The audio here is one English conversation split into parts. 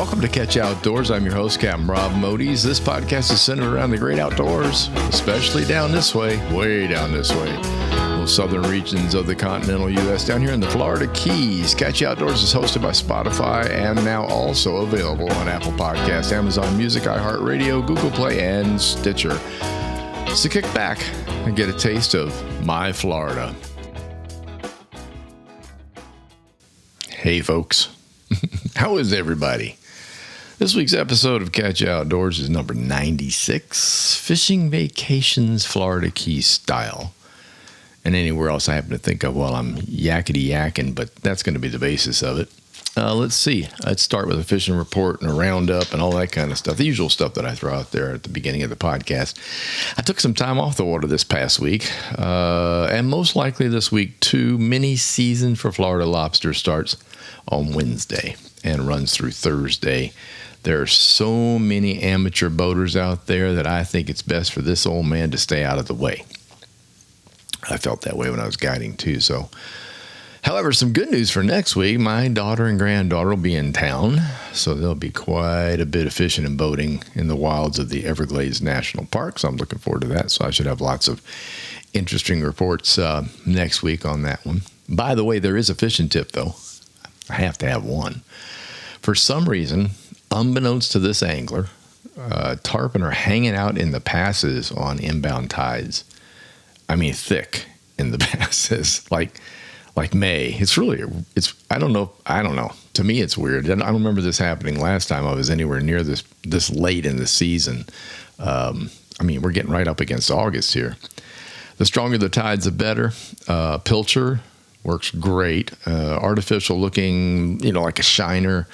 Welcome to Catch Outdoors. I'm your host, Captain Rob Modes. This podcast is centered around the great outdoors, especially down this way, way down this way. Those southern regions of the continental U.S. down here in the Florida Keys. Catch Outdoors is hosted by Spotify and now also available on Apple Podcasts, Amazon Music, iHeartRadio, Google Play, and Stitcher. So kick back and get a taste of my Florida. Hey, folks. How is everybody? This week's episode of Catch Outdoors is number 96, Fishing Vacations Florida Keys Style. And anywhere else I happen to think of while I'm yakety-yakking, but that's going to be the basis of it. Let's see. Let's start with a fishing report and a roundup and all that kind of stuff. The usual stuff that I throw out there at the beginning of the podcast. I took some time off the water this past week, and most likely this week too. Mini season for Florida lobster starts on Wednesday and runs through Thursday. There are so many amateur boaters out there that I think it's best for this old man to stay out of the way. I felt that way when I was guiding too. So, however, some good news for next week. My daughter and granddaughter will be in town, so there'll be quite a bit of fishing and boating in the wilds of the Everglades National Park. So I'm looking forward to that. So I should have lots of interesting reports next week on that one. By the way, there is a fishing tip, though. I have to have one. For some reason, unbeknownst to this angler, tarpon are hanging out in the passes on inbound tides. I mean, thick in the passes, like May. I don't know. To me, it's weird. I don't remember this happening last time I was anywhere near this late in the season. I mean, we're getting right up against August here. The stronger the tides, the better. Pilcher works great. Artificial looking, like a shiner,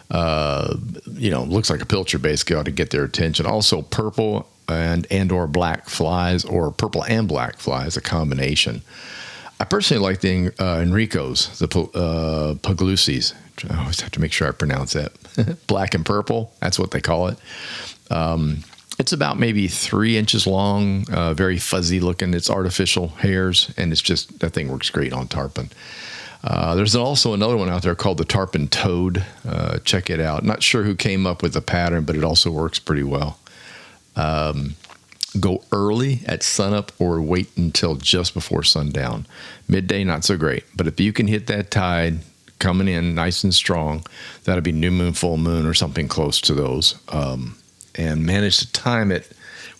looks like a pilcher basically ought to get their attention. Also purple and or black flies, or purple and black flies, a combination. I personally like the Enricos, the Puglisi. I always have to make sure I pronounce that. Black and purple, that's what they call it. It's about maybe 3 inches long, very fuzzy looking. It's artificial hairs, and that thing works great on tarpon. There's also another one out there called the tarpon toad. Check it out. Not sure who came up with the pattern, but it also works pretty well. Go early at sunup or wait until just before sundown. Midday, not so great. But if you can hit that tide coming in nice and strong, that'll be new moon, full moon, or something close to those. And manage to time it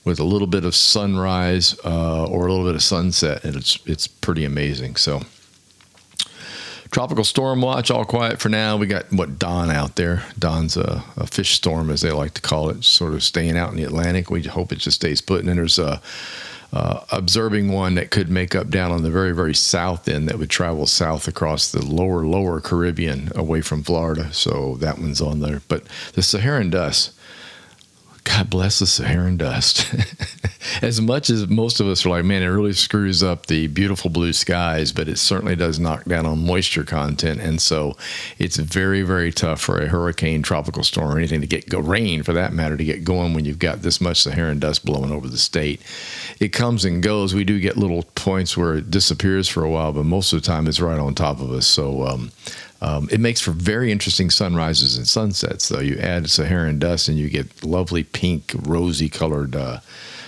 with a little bit of sunrise or a little bit of sunset, and it's pretty amazing. So, tropical storm watch, all quiet for now. We got Don out there. Don's a fish storm, as they like to call it, sort of staying out in the Atlantic. We hope it just stays put. And then there's observing one that could make up down on the very, very south end that would travel south across the lower Caribbean away from Florida. So that one's on there. But the Saharan dust. God bless the Saharan dust. As much as most of us are like, man, it really screws up the beautiful blue skies, but it certainly does knock down on moisture content. And so it's very, very tough for a hurricane, tropical storm, or anything to rain for that matter, to get going when you've got this much Saharan dust blowing over the state. It comes and goes. We do get little points where it disappears for a while, but most of the time it's right on top of us. So, it makes for very interesting sunrises and sunsets, though. You add Saharan dust and you get lovely pink, rosy colored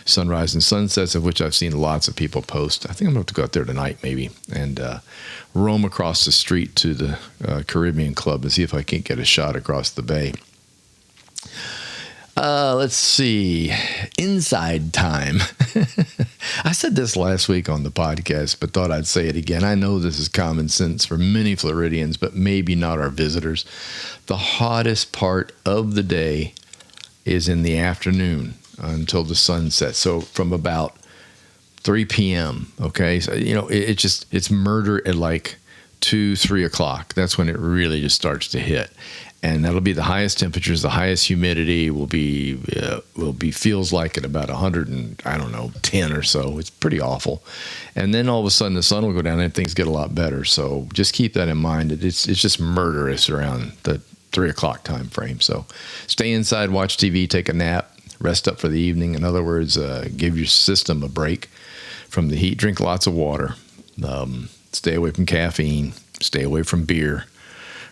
sunrise and sunsets, of which I've seen lots of people post. I think I'm going to have to go out there tonight maybe and roam across the street to the Caribbean Club and see if I can't get a shot across the bay. Let's see. Inside time. I said this last week on the podcast, but thought I'd say it again. I know this is common sense for many Floridians, but maybe not our visitors. The hottest part of the day is in the afternoon until the sun sets. So from about 3 p.m., okay? So, it's murder at like 2, 3 o'clock. That's when it really just starts to hit. And that'll be the highest temperatures, the highest humidity will be feels like at about 110 or so. It's pretty awful. And then all of a sudden the sun will go down and things get a lot better. So just keep that in mind. It's just murderous around the 3 o'clock time frame. So stay inside, watch TV, take a nap, rest up for the evening. In other words, give your system a break from the heat. Drink lots of water. Stay away from caffeine. Stay away from beer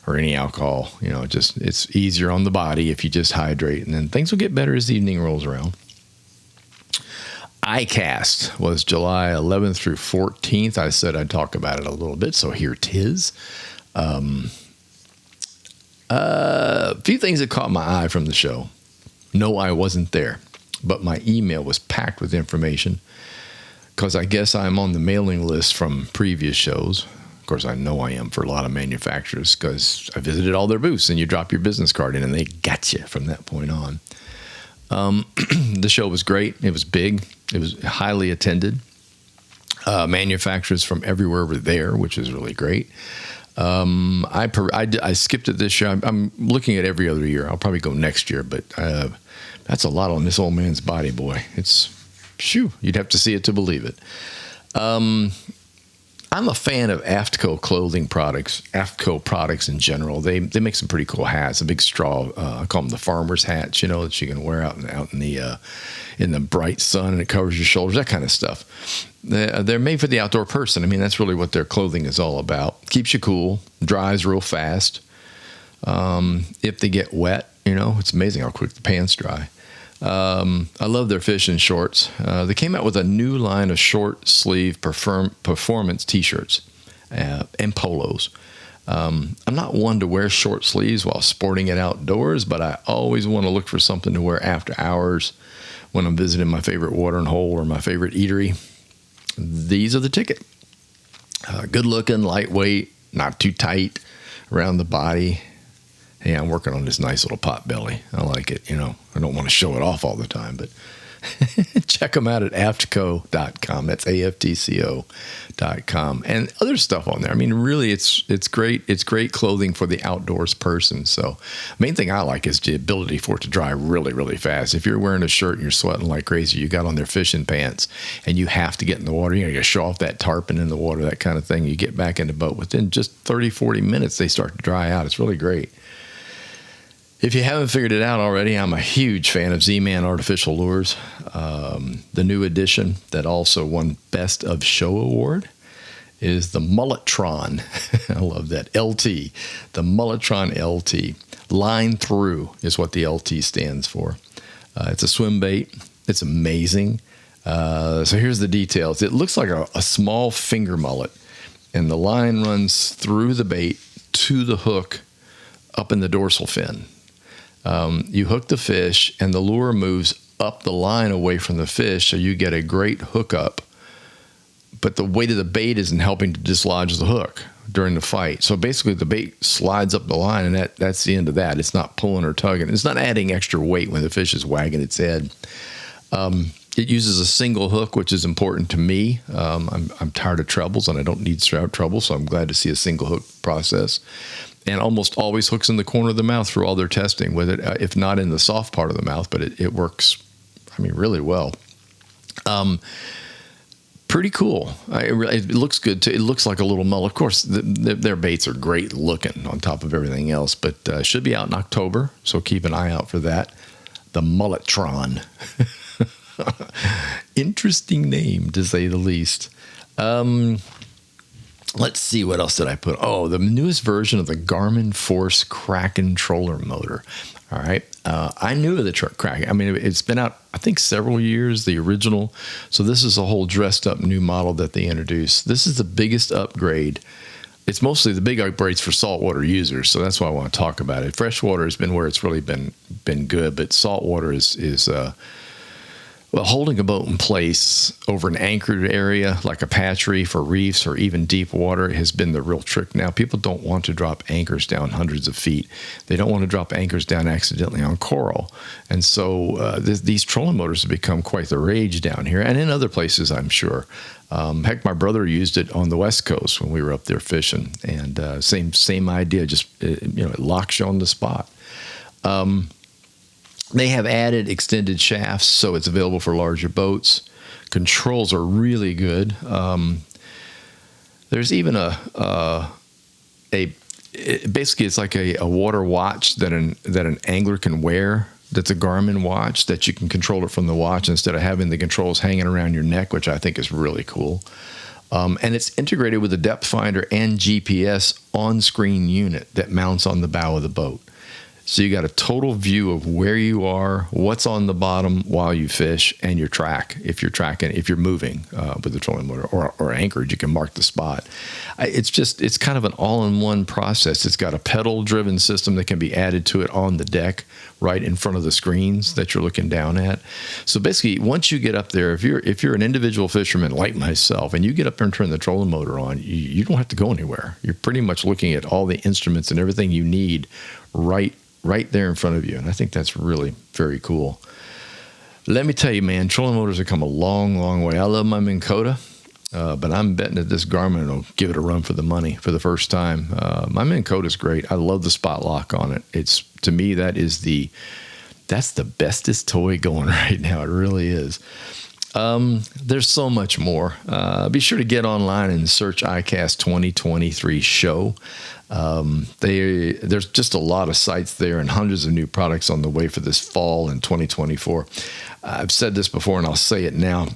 or any alcohol. It's easier on the body if you just hydrate, and then things will get better as the evening rolls around. ICAST was July 11th through 14th. I said I'd talk about it a little bit, so here it is. A few things that caught my eye from the show. No, I wasn't there, but my email was packed with information because I guess I'm on the mailing list from previous shows. Of course, I know I am for a lot of manufacturers because I visited all their booths, and you drop your business card in and they got you from that point on. The show was great. It was big. It was highly attended. Manufacturers from everywhere were there, which is really great. I skipped it this year. I'm looking at every other year. I'll probably go next year, but that's a lot on this old man's body, boy. You'd have to see it to believe it. I'm a fan of AFTCO clothing products, AFTCO products in general. They make some pretty cool hats, a big straw, I call them the farmer's hats, that you can wear out in the bright sun, and it covers your shoulders, that kind of stuff. They're made for the outdoor person. I mean, that's really what their clothing is all about. Keeps you cool, dries real fast. If they get wet, it's amazing how quick the pants dry. I love their fishing shorts. They came out with a new line of short sleeve performance t-shirts and polos. I'm not one to wear short sleeves while sporting it outdoors, but I always want to look for something to wear after hours when I'm visiting my favorite watering hole or my favorite eatery. These are the ticket. Good looking, lightweight, not too tight around the body. Hey, I'm working on this nice little pot belly. I like it. I don't want to show it off all the time, but check them out at aftco.com. That's AFTCO.com, and other stuff on there. I mean, really, it's great. It's great clothing for the outdoors person. So main thing I like is the ability for it to dry really, really fast. If you're wearing a shirt and you're sweating like crazy, you got on their fishing pants and you have to get in the water, you got to show off that tarpon in the water, that kind of thing. You get back in the boat. Within just 30, 40 minutes, they start to dry out. It's really great. If you haven't figured it out already, I'm a huge fan of Z-Man Artificial Lures. The new edition that also won Best of Show Award is the Mulletron. I love that. LT. The Mulletron LT. Line Through is what the LT stands for. It's a swim bait. It's amazing. So here's the details. It looks like a small finger mullet, and the line runs through the bait to the hook up in the dorsal fin. You hook the fish, and the lure moves up the line away from the fish, so you get a great hookup. But the weight of the bait isn't helping to dislodge the hook during the fight. So basically, the bait slides up the line, and that's the end of that. It's not pulling or tugging. It's not adding extra weight when the fish is wagging its head. It uses a single hook, which is important to me. I'm tired of trebles, and I don't need treble, so I'm glad to see a single hook process. And almost always hooks in the corner of the mouth through all their testing with it, if not in the soft part of the mouth, but it works, really well. Pretty cool. It looks good too. It looks like a little mullet. Of course, their baits are great looking on top of everything else, but should be out in October, so keep an eye out for that. The Mulletron. Interesting name, to say the least. Let's see, what else did I put? Oh, the newest version of the Garmin Force Kraken troller motor. All right. I knew of the Kraken. It's been out, I think, several years, the original. So this is a whole dressed up new model that they introduced. This is the biggest upgrade. It's mostly the big upgrades for saltwater users. So that's why I want to talk about it. Freshwater has been where it's really been good, but saltwater is holding a boat in place over an anchored area like a patch reef or reefs or even deep water has been the real trick now. People don't want to drop anchors down hundreds of feet. They don't want to drop anchors down accidentally on coral. And so these trolling motors have become quite the rage down here and in other places, I'm sure. Heck, my brother used it on the West Coast when we were up there fishing. And same idea, just it locks you on the spot. They have added extended shafts, so it's available for larger boats. Controls are really good. There's even basically it's like a water watch that an angler can wear. That's a Garmin watch that you can control it from the watch instead of having the controls hanging around your neck, which I think is really cool. And it's integrated with a depth finder and GPS on-screen unit that mounts on the bow of the boat. So you got a total view of where you are, what's on the bottom while you fish, and your track. If you're moving with the trolling motor or anchored, you can mark the spot. It's kind of an all-in-one process. It's got a pedal-driven system that can be added to it on the deck, right in front of the screens that you're looking down at. So basically, once you get up there, if you're an individual fisherman like myself, and you get up there and turn the trolling motor on, you don't have to go anywhere. You're pretty much looking at all the instruments and everything you need right there in front of you. And I think that's really very cool. Let me tell you, man, trolling motors have come a long, long way. I love my Minn Kota, but I'm betting that this Garmin will give it a run for the money for the first time. My Minn Kota is great. I love the spot lock on it. To me, that's the bestest toy going right now. It really is. There's so much more. Be sure to get online and search ICAST 2023 show. There's just a lot of sites there and hundreds of new products on the way for this fall in 2024. I've said this before and I'll say it now.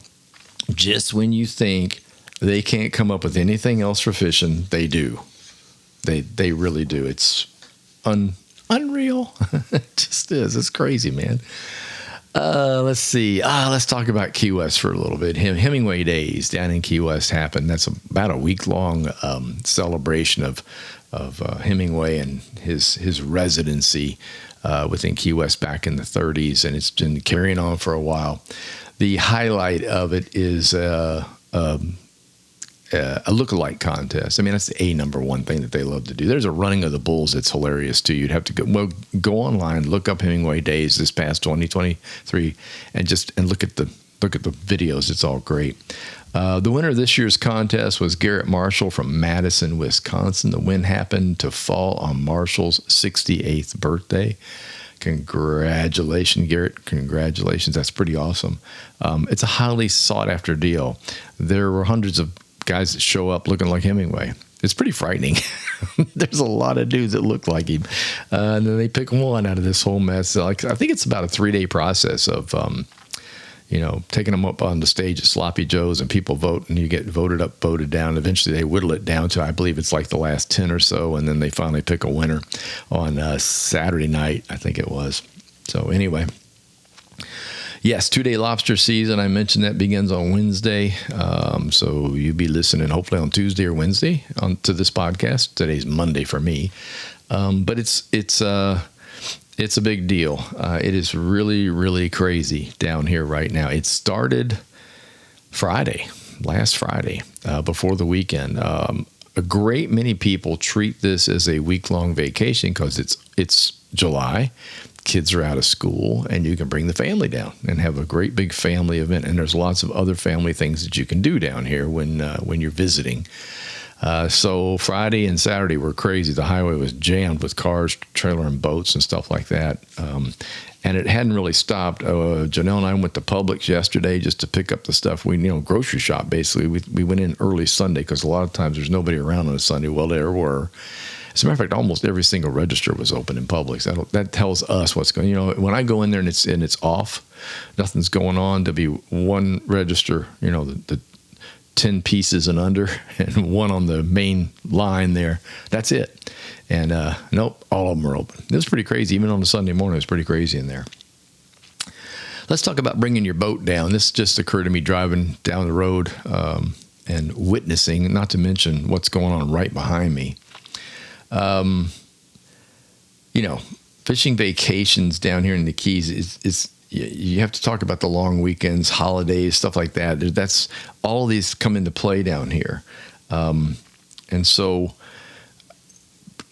Just when you think they can't come up with anything else for fishing, they do. They really do. It's unreal. It just is. It's crazy, man. Let's see. Let's talk about Key West for a little bit. Hemingway Days down in Key West happened. That's about a week-long celebration of Hemingway and his residency within Key West back in the 30s, and it's been carrying on for a while. The highlight of it is a lookalike contest. I mean, that's the number one thing that they love to do. There's a running of the bulls that's hilarious too. You'd have to go online, look up Hemingway Days this past 2023, and look at the videos. It's all great. The winner of this year's contest was Garrett Marshall from Madison, Wisconsin. The win happened to fall on Marshall's 68th birthday. Congratulations, Garrett. Congratulations. That's pretty awesome. It's a highly sought after deal. There were hundreds of guys that show up looking like Hemingway. It's pretty frightening. There's a lot of dudes that look like him. And then they pick one out of this whole mess. I think it's about a 3-day process of, taking them up on the stage at Sloppy Joe's and people vote, and you get voted up, voted down. Eventually they whittle it down to, I believe it's like the last 10 or so. And then they finally pick a winner on Saturday night, I think it was. So anyway, yes, 2-day lobster season. I mentioned that begins on Wednesday. So you'll be listening hopefully on Tuesday or Wednesday to this podcast. Today's Monday for me. But it's a big deal. It is really, really crazy down here right now. It started last Friday, before the weekend. A great many people treat this as a week-long vacation because it's July. Kids are out of school, and you can bring the family down and have a great big family event. And there's lots of other family things that you can do down here when you're visiting. So Friday and Saturday were crazy. The highway was jammed with cars, trailer, and boats and stuff like that. And it hadn't really stopped. Janelle and I went to Publix yesterday just to pick up the stuff. We, grocery shop basically. We went in early Sunday because a lot of times there's nobody around on a Sunday. Well, there were. As a matter of fact, almost every single register was open in Publix. That tells us what's going on. When I go in there and it's off, nothing's going on, there'll be one register, the 10 pieces and under, and one on the main line there. That's it. And nope, all of them are open. It was pretty crazy. Even on a Sunday morning, it was pretty crazy in there. Let's talk about bringing your boat down. This just occurred to me driving down the road and witnessing, not to mention what's going on right behind me. Fishing vacations down here in the Keys is you have to talk about the long weekends, holidays, stuff like that. That's all of these come into play down here. And so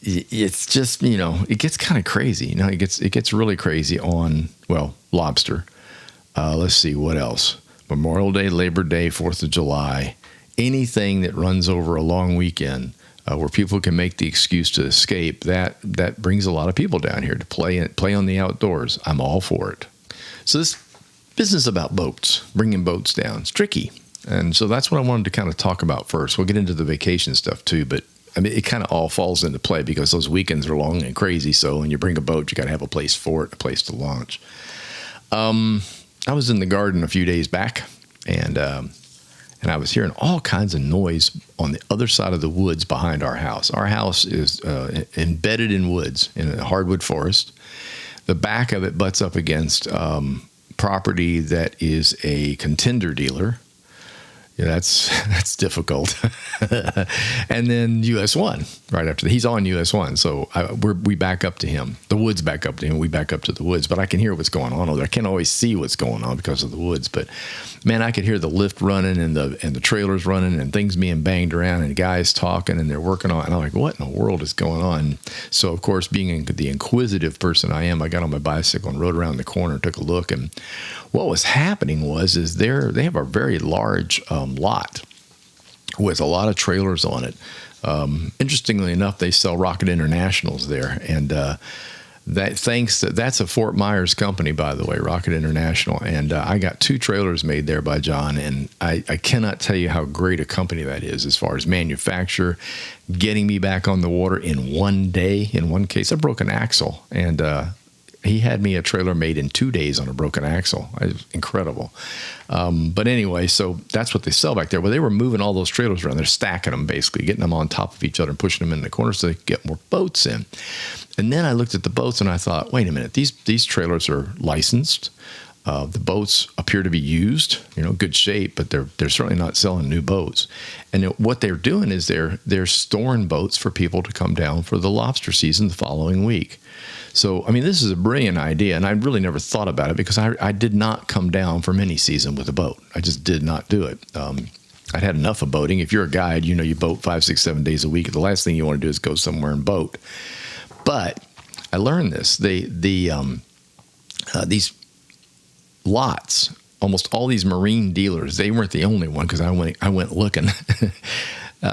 it's just, it gets kind of crazy. It gets really crazy on, lobster. Let's see what else. Memorial Day, Labor Day, 4th of July, anything that runs over a long weekend. Where people can make the excuse to escape, that brings a lot of people down here to play on the outdoors. I'm all for it. So this business about boats, bringing boats down, it's tricky. And so that's what I wanted to kind of talk about first. We'll get into the vacation stuff too, but I mean, it kind of all falls into play because those weekends are long and crazy. So when you bring a boat, you got to have a place for it, a place to launch. I was in the garden a few days back, and and I was hearing all kinds of noise on the other side of the woods behind our house. Our house is embedded in woods, in a hardwood forest. The back of it butts up against property that is a contender dealer. Yeah, that's difficult. And then US 1 right after that. He's on US 1. So we back up to him. The woods back up to him. We back up to the woods. But I can hear what's going on over there. I can't always see what's going on because of the woods. But, man, I could hear the lift running and the trailers running and things being banged around and guys talking and they're working on it. And I'm like, what in the world is going on? So, of course, being the inquisitive person I am, I got on my bicycle and rode around the corner, took a look. And what was happening is they have a very large lot with a lot of trailers on it. Interestingly enough, they sell Rocket Internationals there, and that's a Fort Myers company, by the way, Rocket International. And I got 2 trailers made there by John, and I cannot tell you how great a company that is as far as manufacture, getting me back on the water in one day. In one case, I broke an axle, and he had me a trailer made in 2 days on a broken axle. It was incredible. But anyway, so that's what they sell back there. Well, they were moving all those trailers around. They're stacking them, basically, getting them on top of each other and pushing them in the corner so they could get more boats in. And then I looked at the boats and I thought, wait a minute, these trailers are licensed. The boats appear to be used, good shape, but they're certainly not selling new boats. And what they're doing is they're storing boats for people to come down for the lobster season the following week. So, I mean, this is a brilliant idea, and I really never thought about it because I did not come down for mini season with a boat. I just did not do it. I'd had enough of boating. If you're a guide, you boat 5, 6, 7 days a week. The last thing you want to do is go somewhere and boat. But I learned this. These lots, almost all these marine dealers, they weren't the only one because I went looking.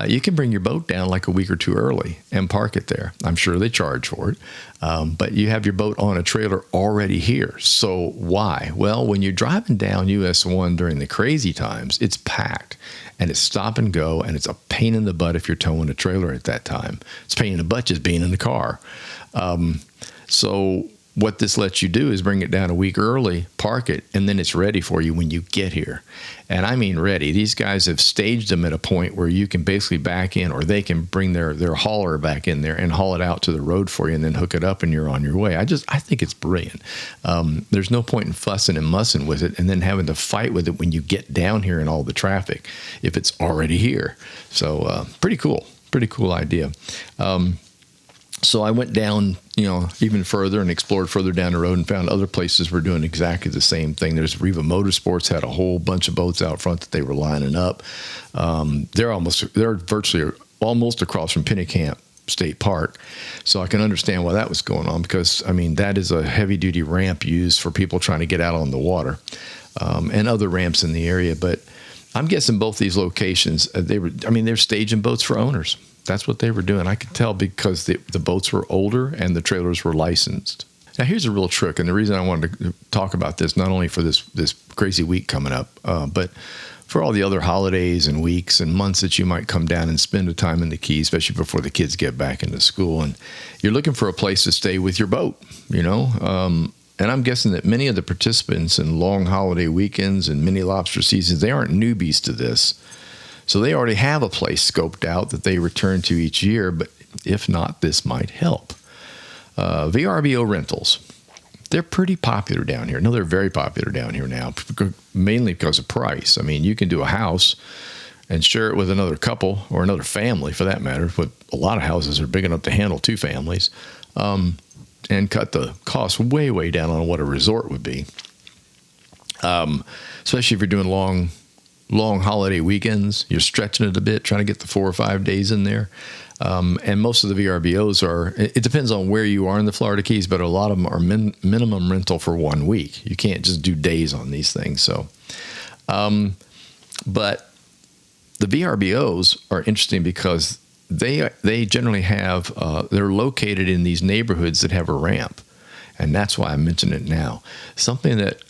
You can bring your boat down like a week or 2 early and park it there. I'm sure they charge for it, but you have your boat on a trailer already here. So why? Well, when you're driving down US 1 during the crazy times, it's packed and it's stop and go, and it's a pain in the butt if you're towing a trailer at that time. It's a pain in the butt just being in the car. So what this lets you do is bring it down a week early, park it, and then it's ready for you when you get here. And I mean ready. These guys have staged them at a point where you can basically back in, or they can bring their hauler back in there and haul it out to the road for you and then hook it up and you're on your way. I think it's brilliant. There's no point in fussing and mussing with it and then having to fight with it when you get down here in all the traffic if it's already here. So pretty cool idea. So I went down, even further and explored further down the road and found other places were doing exactly the same thing. There's Riva Motorsports had a whole bunch of boats out front that they were lining up. They're virtually almost across from Pinnicamp State Park. So I can understand why that was going on because, that is a heavy-duty ramp used for people trying to get out on the water and other ramps in the area. But I'm guessing both these locations, they're staging boats for owners. That's what they were doing. I could tell because the boats were older and the trailers were licensed. Now, here's a real trick, and the reason I wanted to talk about this, not only for this crazy week coming up, but for all the other holidays and weeks and months that you might come down and spend a time in the Keys, especially before the kids get back into school. And you're looking for a place to stay with your boat, And I'm guessing that many of the participants in long holiday weekends and mini lobster seasons, they aren't newbies to this. So they already have a place scoped out that they return to each year, but if not, this might help. VRBO rentals, they're pretty popular down here. No, they're very popular down here now, mainly because of price. You can do a house and share it with another couple or another family, for that matter, but a lot of houses are big enough to handle 2 families, and cut the cost way, way down on what a resort would be, especially if you're doing long holiday weekends. You're stretching it a bit, trying to get the 4 or 5 days in there. And most of the VRBOs it depends on where you are in the Florida Keys, but a lot of them are minimum rental for 1 week. You can't just do days on these things. So, but the VRBOs are interesting because they generally have, they're located in these neighborhoods that have a ramp. And that's why I mention it now. Something that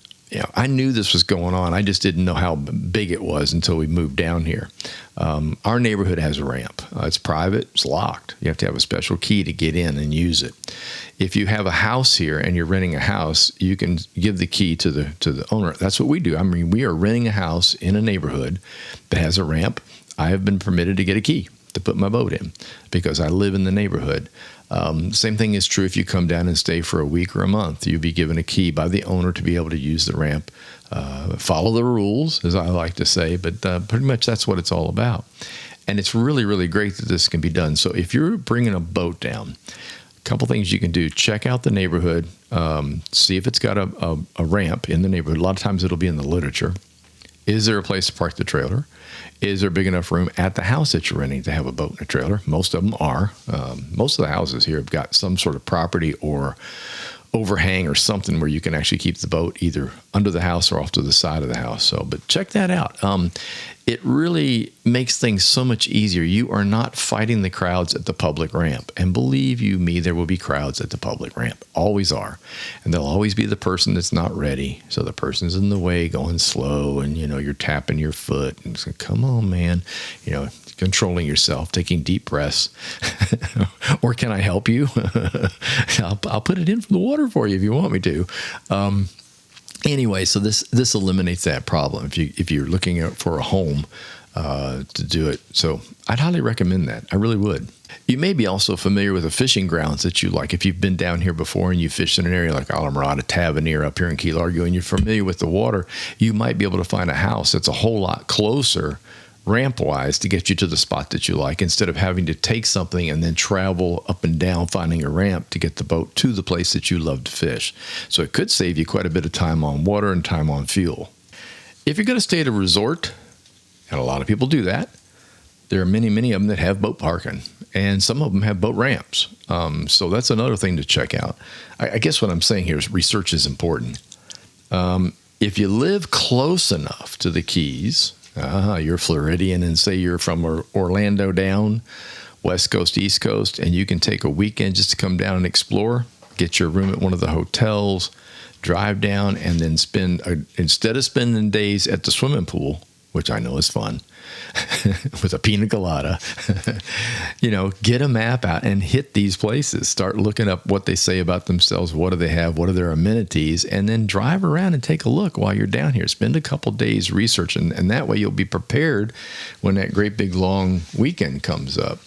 I knew this was going on. I just didn't know how big it was until we moved down here. Our neighborhood has a ramp. It's private. It's locked. You have to have a special key to get in and use it. If you have a house here and you're renting a house, you can give the key to the owner. That's what we do. I mean, we are renting a house in a neighborhood that has a ramp. I have been permitted to get a key to put my boat in because I live in the neighborhood. Same thing is true if you come down and stay for a week or a month. You'll be given a key by the owner to be able to use the ramp. Follow the rules, as I like to say, but pretty much that's what it's all about. And it's really, really great that this can be done. So if you're bringing a boat down, a couple things you can do. Check out the neighborhood. See if it's got a ramp in the neighborhood. A lot of times it'll be in the literature. Is there a place to park the trailer? Is there big enough room at the house that you're renting to have a boat and a trailer? Most of them are. Most of the houses here have got some sort of property or overhang or something where you can actually keep the boat either under the house or off to the side of the house. So, but check that out. It really makes things so much easier. You are not fighting the crowds at the public ramp. And believe you me, there will be crowds at the public ramp. Always are. And there'll always be the person that's not ready. So the person's in the way going slow and, you're tapping your foot and saying, come on, man, controlling yourself, taking deep breaths. Or can I help you? I'll put it in from the water for you if you want me to. Anyway, so this eliminates that problem if you're looking out for a home to do it. So I'd highly recommend that. I really would. You may be also familiar with the fishing grounds that you like. If you've been down here before and you fished in an area like Islamorada, Tavernier up here in Key Largo, and you're familiar with the water, you might be able to find a house that's a whole lot closer ramp-wise to get you to the spot that you like instead of having to take something and then travel up and down finding a ramp to get the boat to the place that you love to fish. So it could save you quite a bit of time on water and time on fuel. If you're going to stay at a resort, and a lot of people do that, there are many, many of them that have boat parking, and some of them have boat ramps. So that's another thing to check out. I guess what I'm saying here is research is important. If you live close enough to the Keys, you're Floridian and say you're from Orlando down, West Coast, East Coast, and you can take a weekend just to come down and explore, get your room at one of the hotels, drive down, and then instead of spending days at the swimming pool, which I know is fun, with a pina colada, get a map out and hit these places. Start looking up what they say about themselves. What do they have? What are their amenities? And then drive around and take a look while you're down here. Spend a couple days researching, and that way you'll be prepared when that great big long weekend comes up.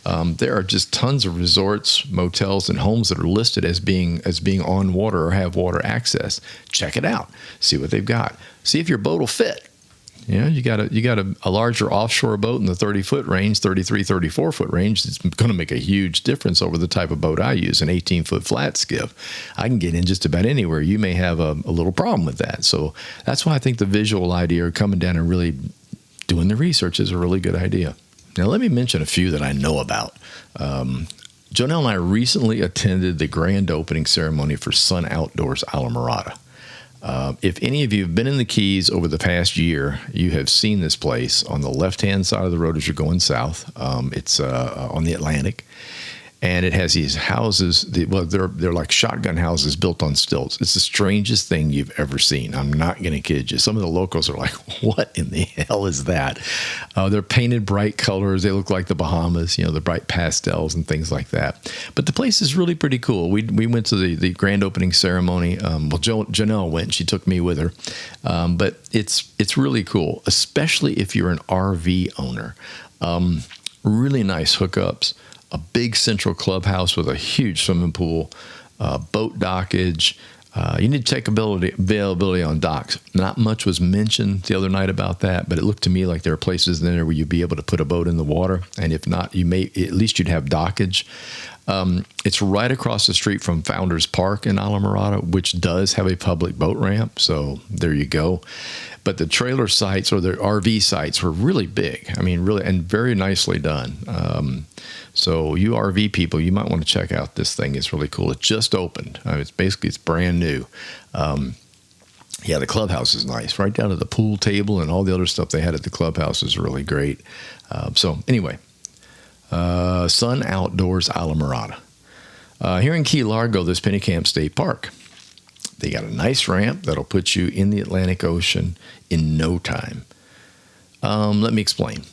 There are just tons of resorts, motels, and homes that are listed as being on water or have water access. Check it out. See what they've got. See if your boat will fit. You got a larger offshore boat in the 30-foot range, 33, 34-foot range. It's going to make a huge difference over the type of boat I use, an 18-foot flat skiff. I can get in just about anywhere. You may have a little problem with that. So that's why I think the visual idea of coming down and really doing the research is a really good idea. Now, let me mention a few that I know about. Jonelle and I recently attended the grand opening ceremony for Sun Outdoors Islamorada. If any of you have been in the Keys over the past year, you have seen this place on the left-hand side of the road as you're going south. It's on the Atlantic, and it has these houses. They're like shotgun houses built on stilts. It's the strangest thing you've ever seen. I'm not going to kid you. Some of the locals are like, what in the hell is that? They're painted bright colors. They look like the Bahamas, the bright pastels and things like that. But the place is really pretty cool. We went to the grand opening ceremony. Janelle went. She took me with her. But it's really cool, especially if you're an RV owner. Really nice hookups. A big central clubhouse with a huge swimming pool, boat dockage. You need to check availability on docks. Not much was mentioned the other night about that, but it looked to me like there are places in there where you'd be able to put a boat in the water. And if not, at least you'd have dockage. It's right across the street from Founders Park in Islamorada, which does have a public boat ramp. So there you go. But the trailer sites or the RV sites were really big. I mean, really, and very nicely done. So you RV people, you might want to check out this thing. It's really cool. It just opened. It's brand new. The clubhouse is nice. Right down to the pool table and all the other stuff they had at the clubhouse is really great. So anyway, Sun Outdoors Islamorada. Here in Key Largo, there's Pennycamp State Park. They got a nice ramp that'll put you in the Atlantic Ocean in no time. Let me explain.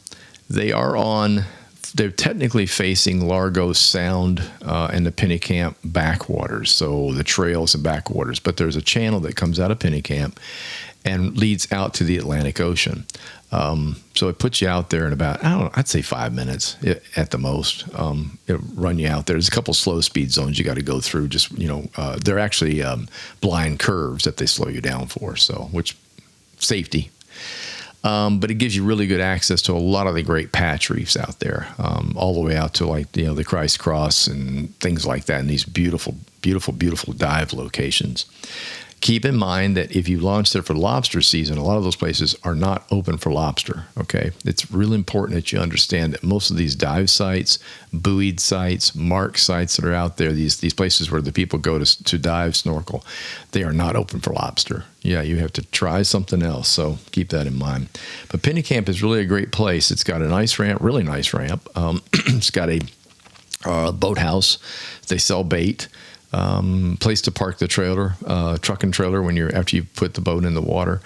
They're technically facing Largo Sound and the Pennycamp backwaters, so the trails and backwaters. But there's a channel that comes out of Pennycamp and leads out to the Atlantic Ocean. So it puts you out there in about, I'd say 5 minutes at the most. It'll run you out there. There's a couple slow speed zones you got to go through. Just, they're actually blind curves that they slow you down for. So, which safety. But it gives you really good access to a lot of the great patch reefs out there, all the way out to the Christ Cross and things like that, and these beautiful, beautiful, beautiful dive locations. Keep in mind that if you launch there for lobster season, a lot of those places are not open for lobster, okay? It's really important that you understand that most of these dive sites, buoyed sites, mark sites that are out there, these places where the people go to dive, snorkel, they are not open for lobster. Yeah, you have to try something else, so keep that in mind. But Pennycamp is really a great place. It's got a nice ramp, really nice ramp. It's got a boathouse. They sell bait. Place to park the trailer, truck and trailer after you put the boat in the water.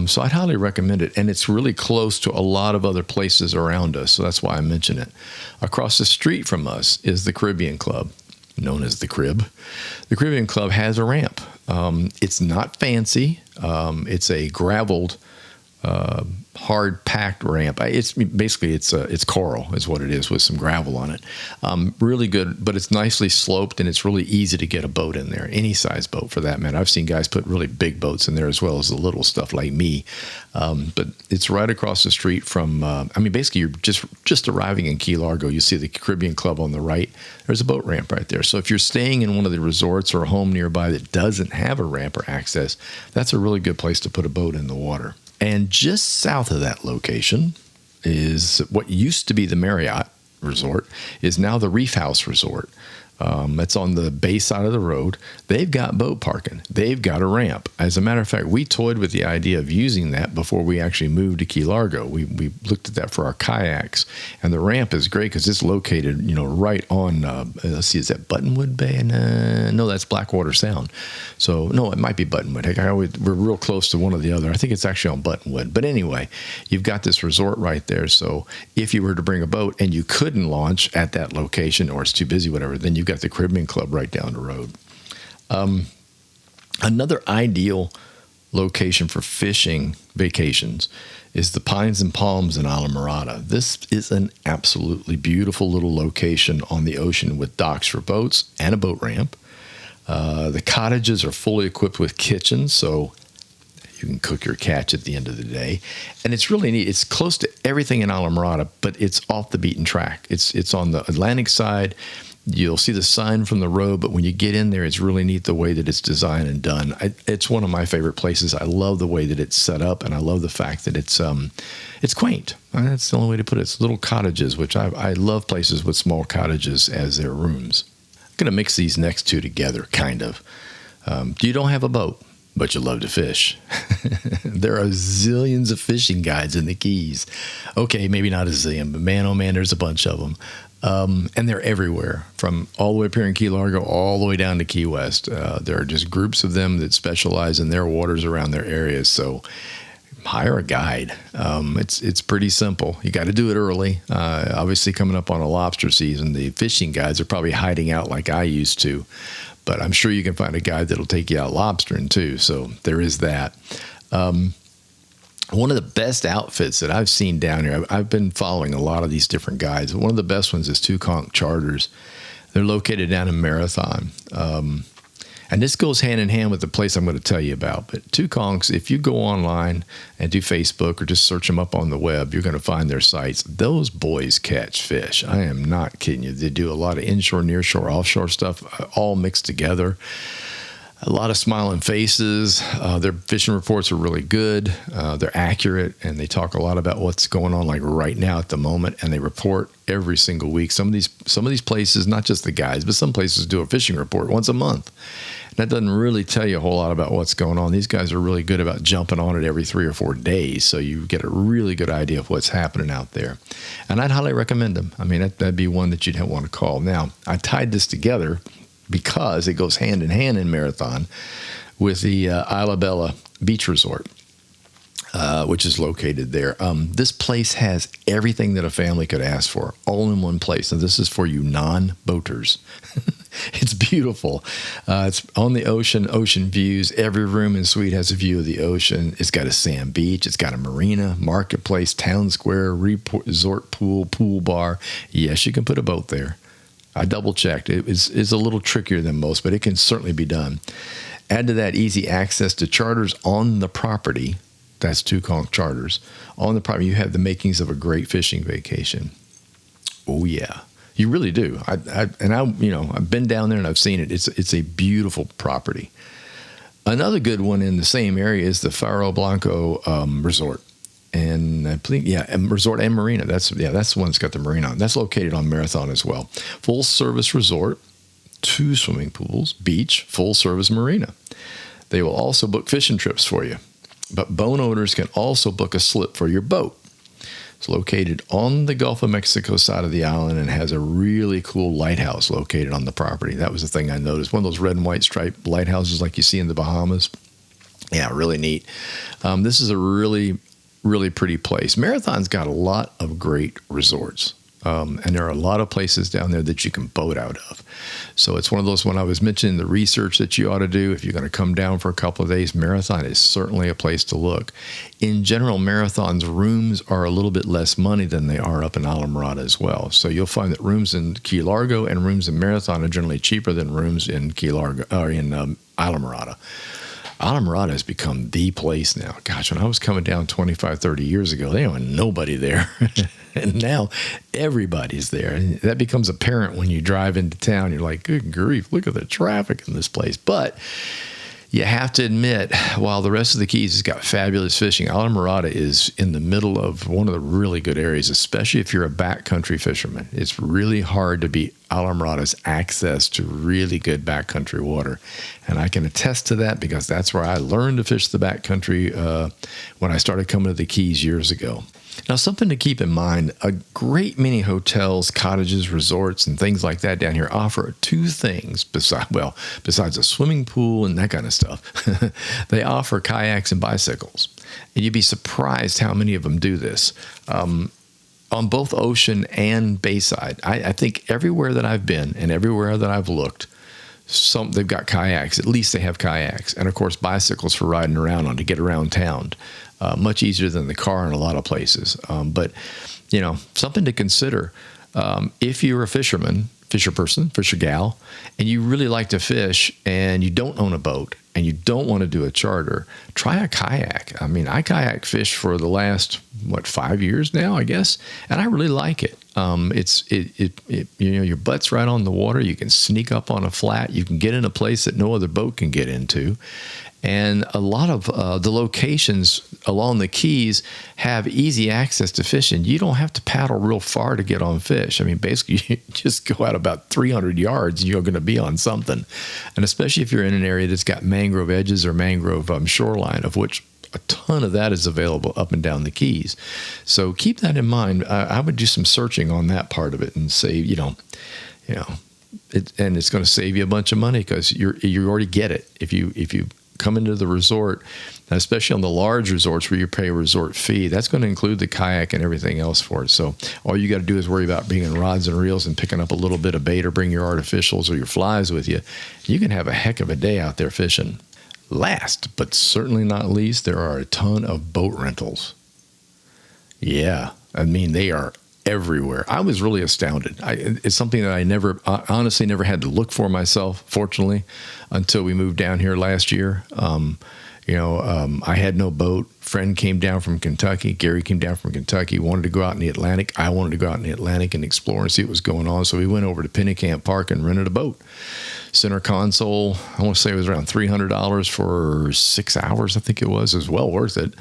So I'd highly recommend it. And it's really close to a lot of other places around us. So that's why I mention it. Across the street from us is the Caribbean Club, known as the Crib. The Caribbean Club has a ramp. It's not fancy. It's a graveled, hard packed ramp. It's coral is what it is with some gravel on it. Really good, but it's nicely sloped and it's really easy to get a boat in there, any size boat for that matter. I've seen guys put really big boats in there as well as the little stuff like me. But it's right across the street from, basically you're just arriving in Key Largo. You see the Caribbean Club on the right. There's a boat ramp right there. So if you're staying in one of the resorts or a home nearby that doesn't have a ramp or access, that's a really good place to put a boat in the water. And just south of that location is what used to be the Marriott Resort, is now the Reef House Resort. It's on the bay side of the road. They've got boat parking. They've got a ramp. As a matter of fact, we toyed with the idea of using that before we actually moved to Key Largo. We looked at that for our kayaks, and the ramp is great because it's located, right on. Let's see, is that Buttonwood Bay? No, that's Blackwater Sound. So no, it might be Buttonwood. Heck, we're real close to one or the other. I think it's actually on Buttonwood. But anyway, you've got this resort right there. So if you were to bring a boat and you couldn't launch at that location or it's too busy, whatever, then you've got the Caribbean Club right down the road. Another ideal location for fishing vacations is the Pines and Palms in Islamorada. This is an absolutely beautiful little location on the ocean with docks for boats and a boat ramp. The cottages are fully equipped with kitchens, so you can cook your catch at the end of the day. And it's really neat. It's close to everything in Islamorada, but it's off the beaten track. It's on the Atlantic side. You'll see the sign from the road, but when you get in there, it's really neat the way that it's designed and done. It's one of my favorite places. I love the way that it's set up, and I love the fact that it's quaint. That's the only way to put it. It's little cottages, which I love places with small cottages as their rooms. I'm going to mix these next two together, kind of. You don't have a boat, but you love to fish. There are zillions of fishing guides in the Keys. Okay, maybe not a zillion, but man, oh man, there's a bunch of them. And they're everywhere, from all the way up here in Key Largo all the way down to Key West. There are just groups of them that specialize in their waters around their areas. So hire a guide. It's pretty simple. You got to do it early. Obviously, coming up on a lobster season, the fishing guides are probably hiding out like I used to. But I'm sure you can find a guide that'll take you out lobstering too. So there is that. One of the best outfits that I've seen down here, I've been following a lot of these different guides. One of the best ones is Two Conch Charters. They're located down in Marathon. And this goes hand in hand with the place I'm going to tell you about. But Two Conchs, if you go online and do Facebook or just search them up on the web, you're going to find their sites. Those boys catch fish. I am not kidding you. They do a lot of inshore, nearshore, offshore stuff, all mixed together. A lot of smiling faces. Their fishing reports are really good. They're accurate, and they talk a lot about what's going on like right now at the moment, and they report every single week. Some of these places, not just the guys, but some places do a fishing report once a month. And that doesn't really tell you a whole lot about what's going on. These guys are really good about jumping on it every 3 or 4 days, so you get a really good idea of what's happening out there. And I'd highly recommend them. I mean, that'd be one that you'd want to call. Now, I tied this together because it goes hand in hand in Marathon with the Isla Bella Beach Resort, which is located there. This place has everything that a family could ask for, all in one place. And this is for you non-boaters. It's beautiful. It's on the ocean views. Every room and suite has a view of the ocean. It's got a sand beach. It's got a marina, marketplace, town square, resort pool bar. Yes, you can put a boat there. I double-checked. It's a little trickier than most, but it can certainly be done. Add to that easy access to charters on the property. That's two-conch charters. On the property, you have the makings of a great fishing vacation. Oh, yeah. You really do. I've been down there and I've seen it. It's a beautiful property. Another good one in the same area is the Faro Blanco Resort. And I believe, resort and marina. That's the one that's got the marina on. That's located on Marathon as well. Full service resort, 2 swimming pools, beach, full service marina. They will also book fishing trips for you. But boat owners can also book a slip for your boat. It's located on the Gulf of Mexico side of the island and has a really cool lighthouse located on the property. That was the thing I noticed. One of those red and white striped lighthouses like you see in the Bahamas. Yeah, really neat. This is a really, really pretty place. Marathon's got a lot of great resorts. And there are a lot of places down there that you can boat out of. So it's one of those, when I was mentioning the research that you ought to do, if you're going to come down for a couple of days, Marathon is certainly a place to look. In general, Marathon's rooms are a little bit less money than they are up in Islamorada as well. So you'll find that rooms in Key Largo and rooms in Marathon are generally cheaper than rooms in Key Largo or in Islamorada. Islamorada has become the place now. Gosh, when I was coming down 25, 30 years ago, there was nobody there. And now everybody's there. And that becomes apparent when you drive into town. You're like, good grief, look at the traffic in this place. But you have to admit, while the rest of the Keys has got fabulous fishing, Islamorada is in the middle of one of the really good areas, especially if you're a backcountry fisherman. It's really hard to beat Islamorada's access to really good backcountry water. And I can attest to that because that's where I learned to fish the backcountry when I started coming to the Keys years ago. Now, something to keep in mind, a great many hotels, cottages, resorts, and things like that down here offer 2 things besides a swimming pool and that kind of stuff. They offer kayaks and bicycles. And you'd be surprised how many of them do this. On both ocean and bayside, I think everywhere that I've been and everywhere that I've looked, they've got kayaks. At least they have kayaks. And, of course, bicycles for riding around on to get around town. Much easier than the car in a lot of places. But, something to consider. If you're a fisher person, fisher gal, and you really like to fish and you don't own a boat and you don't want to do a charter, try a kayak. I mean, I kayak fish for the last, 5 years now, I guess, and I really like it. Your butt's right on the water. You can sneak up on a flat. You can get in a place that no other boat can get into. And a lot of the locations along the Keys have easy access to fishing. You don't have to paddle real far to get on fish. I mean, basically, you just go out about 300 yards and you're going to be on something. And especially if you're in an area that's got mangrove edges or mangrove shoreline, of which a ton of that is available up and down the Keys. So keep that in mind. I would do some searching on that part of it and say, and it's going to save you a bunch of money because you already get it if you come into the resort, especially on the large resorts where you pay a resort fee. That's going to include the kayak and everything else for it. So all you got to do is worry about bringing rods and reels and picking up a little bit of bait or bring your artificials or your flies with you. You can have a heck of a day out there fishing. Last, but certainly not least, there are a ton of boat rentals. Yeah, I mean, they are everywhere. I was really astounded. It's something that I honestly never had to look for myself, fortunately, until we moved down here last year. I had no boat. Friend came down from Kentucky. Gary came down from Kentucky, wanted to go out in the Atlantic. I wanted to go out in the Atlantic and explore and see what was going on. So we went over to Pennycamp Park and rented a boat. Center console, I want to say it was around $300 for 6 hours, I think it was. It was well worth it.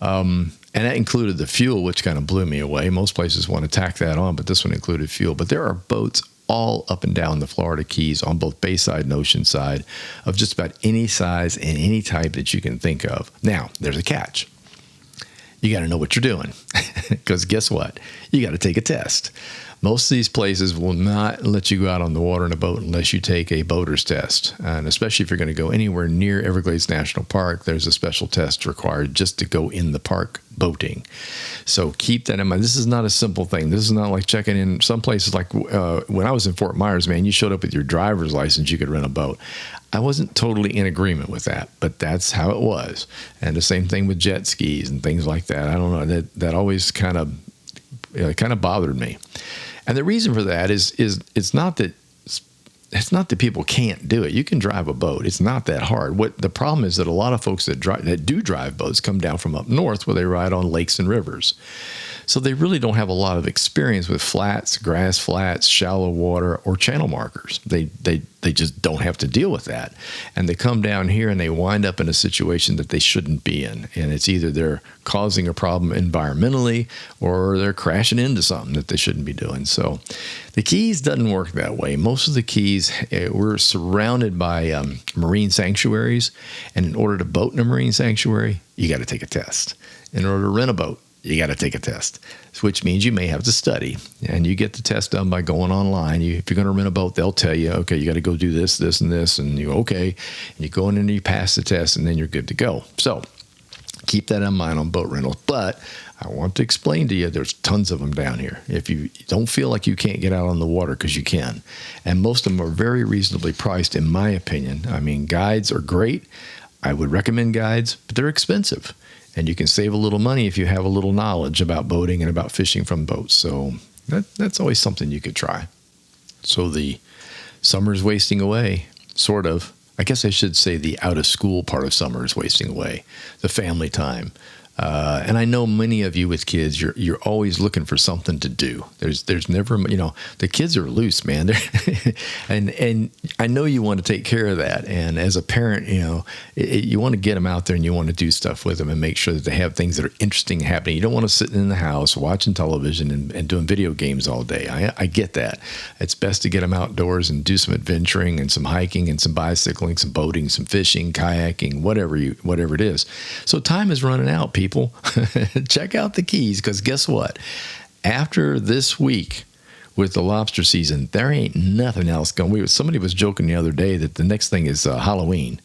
And that included the fuel, which kind of blew me away. Most places want to tack that on, but this one included fuel. But there are boats all up and down the Florida Keys on both Bayside and Oceanside of just about any size and any type that you can think of. Now, there's a catch. You got to know what you're doing because guess what? You got to take a test. Most of these places will not let you go out on the water in a boat unless you take a boater's test. And especially if you're going to go anywhere near Everglades National Park, there's a special test required just to go in the park boating. So keep that in mind. This is not a simple thing. This is not like checking in. Some places, like when I was in Fort Myers, man, you showed up with your driver's license, you could rent a boat. I wasn't totally in agreement with that, but that's how it was. And the same thing with jet skis and things like that. I don't know, that always kind of bothered me. And the reason for that is it's not that people can't do it. You can drive a boat. It's not that hard. What the problem is that a lot of folks that do drive boats come down from up north where they ride on lakes and rivers. So they really don't have a lot of experience with flats, grass flats, shallow water, or channel markers. They just don't have to deal with that. And they come down here and they wind up in a situation that they shouldn't be in. And it's either they're causing a problem environmentally or they're crashing into something that they shouldn't be doing. So the Keys doesn't work that way. Most of the Keys, we're surrounded by marine sanctuaries. And in order to boat in a marine sanctuary, you got to take a test. In order to rent a boat, you got to take a test, which means you may have to study. And you get the test done by going online. If you're going to rent a boat, they'll tell you, okay, you got to go do this, this, and this. And you go, okay. And you go in and you pass the test, and then you're good to go. So keep that in mind on boat rentals. But I want to explain to you, there's tons of them down here. If you don't feel like you can't get out on the water, because you can. And most of them are very reasonably priced, in my opinion. I mean, guides are great. I would recommend guides, but they're expensive. And you can save a little money if you have a little knowledge about boating and about fishing from boats. So that's always something you could try. So the summer's wasting away, sort of. I guess I should say the out-of-school part of summer is wasting away, the family time. And I know many of you with kids, you're always looking for something to do. There's never, the kids are loose, man. And I know you want to take care of that. And as a parent, you want to get them out there and you want to do stuff with them and make sure that they have things that are interesting happening. You don't want to sit in the house watching television and doing video games all day. I get that. It's best to get them outdoors and do some adventuring and some hiking and some bicycling, some boating, some fishing, kayaking, whatever it is. So time is running out, people. Check out the Keys, because guess what? After this week with the lobster season, there ain't nothing else going. Somebody was joking the other day that the next thing is Halloween.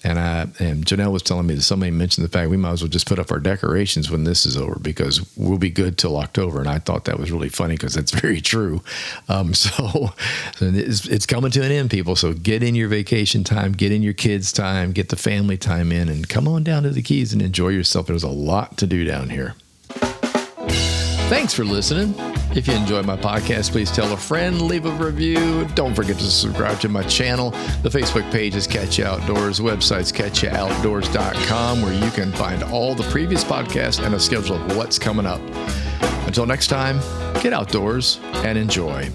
And Janelle was telling me that somebody mentioned the fact we might as well just put up our decorations when this is over, because we'll be good till October. And I thought that was really funny, because that's very true. So it's coming to an end, people. So get in your vacation time, get in your kids' time, get the family time in, and come on down to the Keys and enjoy yourself. There's a lot to do down here. Thanks for listening. If you enjoyed my podcast, please tell a friend, leave a review. Don't forget to subscribe to my channel. The Facebook page is Catch You Outdoors. The website's catchyoutdoors.com, where you can find all the previous podcasts and a schedule of what's coming up. Until next time, get outdoors and enjoy.